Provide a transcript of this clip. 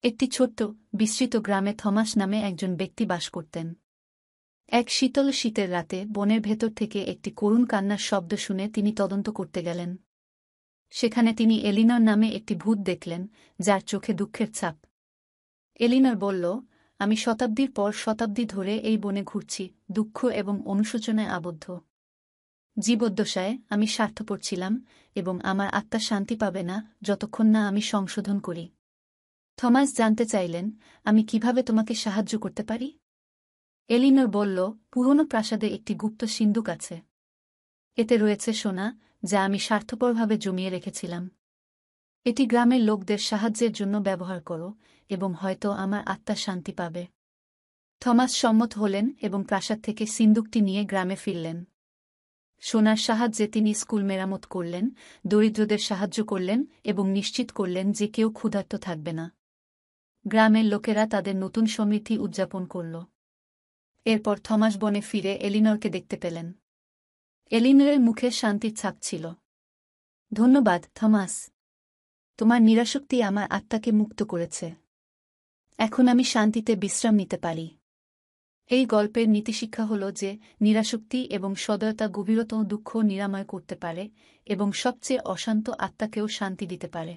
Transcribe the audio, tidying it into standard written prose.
একটি ছোট্ট বিস্তৃত গ্রামে থমাস নামে একজন ব্যক্তি বাস করতেন। এক শীতল শীতের রাতে বনের ভেতর থেকে একটি করুণ কান্নার শব্দ শুনে তিনি তদন্ত করতে গেলেন। সেখানে তিনি এলিনর নামে একটি ভূত দেখলেন, যার চোখে দুঃখের ছাপ। এলিনর বলল, আমি শতাব্দীর পর শতাব্দী ধরে এই বনে ঘুরছি, দুঃখ এবং অনুশোচনায় আবদ্ধ। জীবদ্দশায় আমি স্বার্থপর ছিলাম, এবং আমার আত্মা শান্তি পাবে না যতক্ষণ না আমি সংশোধন করি। থমাস জানতে চাইলেন, আমি কিভাবে তোমাকে সাহায্য করতে পারি? এলিনর বলল, পুরনো প্রাসাদে একটি গুপ্ত সিন্দুক আছে। এতে রয়েছে সোনা, যা আমি স্বার্থপরভাবে জমিয়ে রেখেছিলাম। এটি গ্রামের লোকদের সাহায্যের জন্য ব্যবহার করো, এবং হয়তো আমার আত্মা শান্তি পাবে। থমাস সম্মত হলেন এবং প্রাসাদ থেকে সিন্দুকটি নিয়ে গ্রামে ফিরলেন। সোনার সাহায্যে তিনি স্কুল মেরামত করলেন, দরিদ্রদের সাহায্য করলেন এবং নিশ্চিত করলেন যে কেউ ক্ষুধার্ত থাকবে না। গ্রামের লোকেরা তাদের নতুন সমৃদ্ধি উদযাপন করল। এরপর থমাস বনে ফিরে এলিনরকে দেখতে পেলেন। এলিনরের মুখে শান্তির ছাপ ছিল। ধন্যবাদ, থমাস। তোমার নিরাসক্তি আমার আত্মাকে মুক্ত করেছে। এখন আমি শান্তিতে বিশ্রাম নিতে পারি। এই গল্পের নীতিশিক্ষা হল যে নিরাসক্তি এবং সদয়তা গভীরতম দুঃখ নিরাময় করতে পারে এবং সবচেয়ে অশান্ত আত্মাকেও শান্তি দিতে পারে।